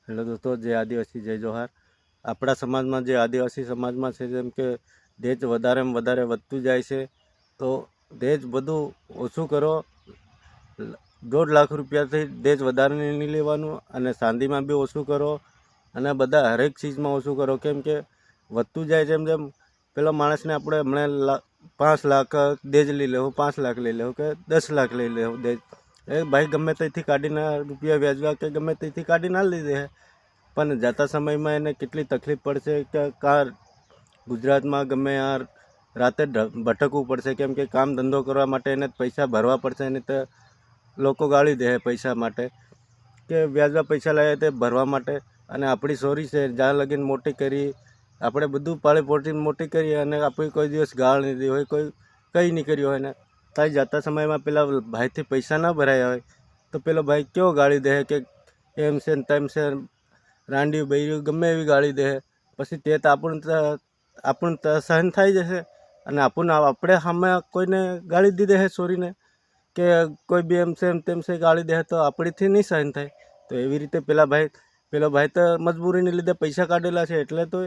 Hello દોસ્તો, જય આદિવાસી જય જોહાર। આપણા સમાજમાં જે આદિવાસી સમાજમાં છે જેમ કે દહેજ વધારેમાં વધારે વધતું જાય છે, તો દહેજ બધું ઓછું કરો। 1.5 લાખ રૂપિયાથી દહેજ વધારે નહીં લેવાનું, અને ચાંદીમાં બી ઓછું કરો, અને બધા હરેક ચીજમાં ઓછું કરો। કેમ કે વધતું જાય જેમ જેમ પેલા માણસને આપણે હમણાં 5 લાખ દહેજ લઈ લેવું, 5 લાખ લઈ લેવું કે 10 લાખ લઈ લેવું દહેજ, એ ભાઈ ગમે ત્યાંથી કાઢીને રૂપિયા વ્યાજવા કે ગમે ત્યાંથી કાઢી ના લીધે। પણ જતા સમયમાં એને કેટલી તકલીફ પડશે કે ગુજરાતમાં ગમે યાર રાતે ભટકવું પડશે, કેમ કે કામ ધંધો કરવા માટે એને પૈસા ભરવા પડશે। એને તો લોકો ગાળી દે પૈસા માટે કે વ્યાજવા પૈસા લાવ્યા તે ભરવા માટે, અને આપણી સોરી છે જ્યાં લગીને મોટી કરી આપણે બધું પાળી પોટીને મોટી કરી, અને આપણી કોઈ દિવસ ગાળ નહીં દી હોય, કોઈ કંઈ નહીં કર્યું હોય ને તાઈ જતા સમયમાં પેલા ભાઈથી પૈસા ના ભરાયા હોય તો પેલો ભાઈ કેવો ગાળી દે કે એમ છે ને તેમ છે, રાંડિયું બૈર્યું ગમે એવી ગાળી દે। પછી તે તો આપણને સહન થઈ જશે, અને આપણે સામે કોઈને ગાળી દીધે છે સોરીને કે કોઈ બી એમ છે તેમ છે ગાળી દે તો આપણીથી નહીં સહન થાય। તો એવી રીતે પેલો ભાઈ તો મજબૂરીને લીધે પૈસા કાઢેલા છે, એટલે તો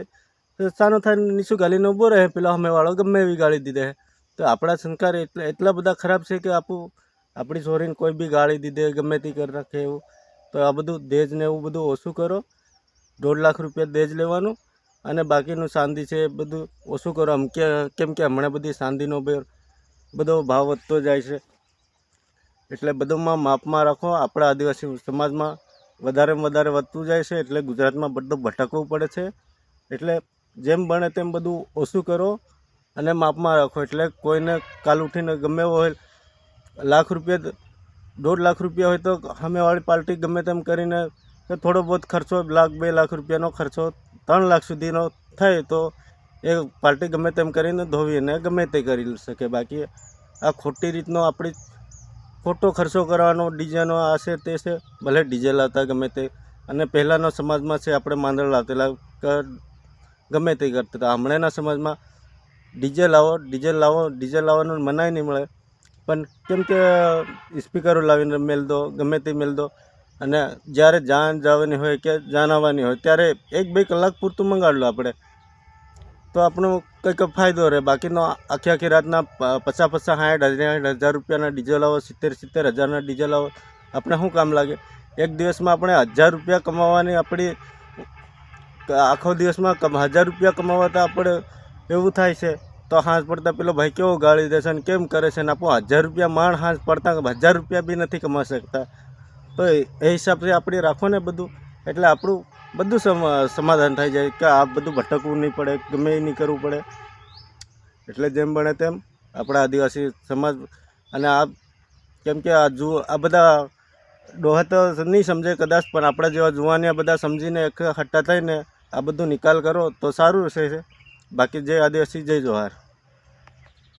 સાનો થાય નીચું ગાલીને ઊભો રહે, પેલો સામેવાળો ગમે એવી ગાળી દીધે। તો આપણા સંસ્કાર એટલા બધા ખરાબ છે કે આપણી સોરીને કોઈ બી ગાળી દીધે ગમે તે કરી રાખે એવું। તો આ બધું દહેજ ને એવું બધું ઓછું કરો। 1.5 લાખ રૂપિયા દહેજ લેવાનું, અને બાકીનું ચાંદી છે એ બધું ઓછું કરો। કેમ કે હમણાં બધી ચાંદીનો બધો ભાવ વધતો જાય છે, એટલે બધુંમાં માપમાં રાખો। આપણા આદિવાસી સમાજમાં વધારેમાં વધારે વધતું જાય છે, એટલે ગુજરાતમાં બધું ભટકવું પડે છે। એટલે જેમ બને તેમ બધું ઓછું કરો અને માપમાં રાખો। એટલે કોઈને કાલ ઉઠીને ગમે એવો હોય, 1 લાખ રૂપિયા 1.5 લાખ રૂપિયા હોય તો સામેવાળી પાર્ટી ગમે તેમ કરીને થોડો બહુ ખર્ચો 1 લાખ 2 લાખ રૂપિયાનો ખર્ચો 3 લાખ સુધીનો થાય તો એ પાર્ટી ગમે તેમ કરીને ધોવીને ગમે તે કરી શકે। બાકી આ ખોટી રીતનો ખોટો ખર્ચો કરવાનો ડીજેનો આ છે તે છે, ભલે ડીજે લાવતા ગમે તે, અને પહેલાંનો સમાજમાં છે આપણે માંદળ લાવતેલા ગમે તે કરતા હતા। હમણાંના સમાજમાં ડીજે લાવવાનું મનાઈ નહીં મળે, પણ કેમ કે સ્પીકરો લાવીને મેલ દો ગમે તે મેલ દો, અને જ્યારે જાન જવાની હોય કે જાન આવવાની હોય ત્યારે 1-2 કલાક પૂરતું મંગાડી લો આપણે, તો આપણો કંઈક ફાયદો રહે। બાકીનો આખી રાતના 50-50, 60-60 હજાર રૂપિયાના ડીજે લાવો, 70-70 હજારના ડીજે લાવો, આપણે શું કામ લાગે? એક દિવસમાં આપણે 1000 રૂપિયા કમાવાની આખો દિવસમાં 1000 રૂપિયા કમાવા તો આપણે એવું થાય છે, તો હાંસ પડતા પેલો ભાઈ કેવો ગાળી દેશે ને કેમ કરે છે, ને આપણો 1000 રૂપિયા માંડ હાંસ પડતા 1000 રૂપિયા બી નથી કમાઈ શકતા। તો એ હિસાબથી આપણે રાખો ને બધું, એટલે આપણું બધું સમાધાન થઈ જાય કે આ બધું ભટકવું નહીં પડે, ગમે એ નહીં કરવું પડે। એટલે જેમ બને તેમ આપણા આદિવાસી સમાજ, અને કેમ કે આ બધા ડોહા તો નહીં સમજે કદાચ, પણ આપણા જેવા જુવાનિયા બધા સમજીને એક હટ્ટા થઈને આ બધું નિકાલ કરો તો સારું રહેશે। બાકી જય આદિવાસી જય જોહાર।